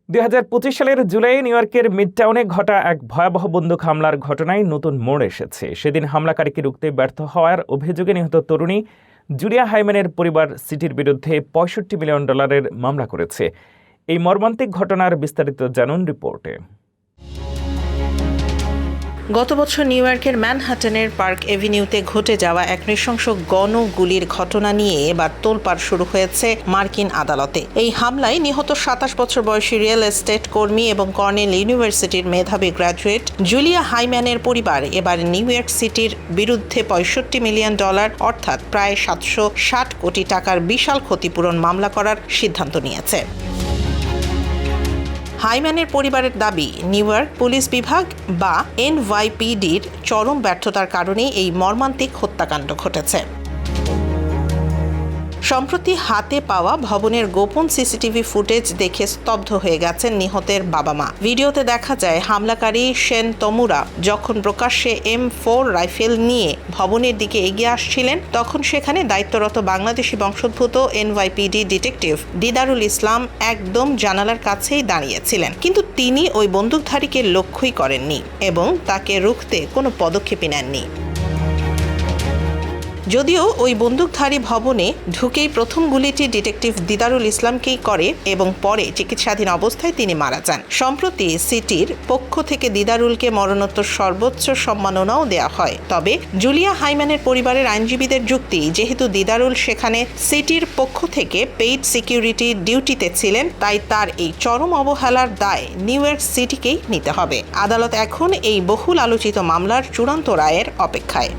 2025 সালের জুলাই নিউ ইয়র্কের মিডটাউনে ঘটা এক ভয়াবহ বন্দুক হামলার ঘটনায় নতুন মোড় এসেছে। সেদিন হামলাকারীকে রুখতে ব্যর্থ হওয়ার অভিযোগে নিহত তরুণী জুলিয়া হাইম্যানের পরিবার সিটির বিরুদ্ধে $65 মিলিয়ন মামলা করেছে। এই মর্মান্তিক ঘটনার বিস্তারিত জানুন রিপোর্টে। গত বছর নিউ ইয়র্কের ম্যানহাটনের পার্ক এভিনিউতে ঘটে যাওয়া এক নৃশংস গণগুলির ঘটনা নিয়ে এবার তোলপাড় শুরু হয়েছে মার্কিন আদালতে। এই হামলায় নিহত 27 বছর বয়সী রিয়েল এস্টেট কর্মী এবং কর্নেল ইউনিভার্সিটির মেধাবী গ্র্যাজুয়েট জুলিয়া হাইম্যানের পরিবার এবার নিউ ইয়র্ক সিটির বিরুদ্ধে $65 মিলিয়ন অর্থাৎ প্রায় 760 কোটি টাকার বিশাল ক্ষতিপূরণ মামলা করার সিদ্ধান্ত নিয়েছে। হাইম্যানের পরিবারের দাবি, নিউ ইয়র্ক পুলিশ বিভাগ বা এনওয়াইপিডির চরম ব্যর্থতার কারণেই এই মর্মান্তিক হত্যাকাণ্ড ঘটেছে। সম্প্রতি হাতে পাওয়া ভবনের গোপন সিসিটিভি ফুটেজ দেখে স্তব্ধ হয়ে গেছেন নিহতের বাবা মা। ভিডিওতে দেখা যায় হামলাকারী শেন তমুরা যখন প্রকাশ্যে M4 রাইফেল নিয়ে ভবনের দিকে এগিয়ে আসছিলেন, তখন সেখানে দায়িত্বরত বাংলাদেশি বংশোদ্ভূত এনওয়াইপিডি ডিটেকটিভ দিদারুল ইসলাম একদম জানালার কাছেই দাঁড়িয়েছিলেন। কিন্তু তিনি ওই বন্দুকধারীকে লক্ষ্যই করেননি এবং তাকে রুখতে কোনো পদক্ষেপই নেননি। যদিও ওই বন্দুকধারী ভবনে ঢুকেই প্রথম গুলিটি ডিটেকটিভ দিদারুল ইসলামকেই করে এবং পরে চিকিৎসাধীন অবস্থায় তিনি মারা যান। সম্প্রতি সিটির পক্ষ থেকে দিদারুলকে মরণোত্তর সর্বোচ্চ সম্মাননাও দেওয়া হয়। তবে জুলিয়া হাইম্যানের পরিবারের আইনজীবীদের যুক্তি, যেহেতু দিদারুল সেখানে সিটির পক্ষ থেকে পেইড সিকিউরিটি ডিউটিতে ছিলেন, তাই তার এই চরম অবহেলার দায় নিউ ইয়র্ক সিটিকেই নিতে হবে। আদালত এখন এই বহুল আলোচিত মামলার চূড়ান্ত রায়ের অপেক্ষায়।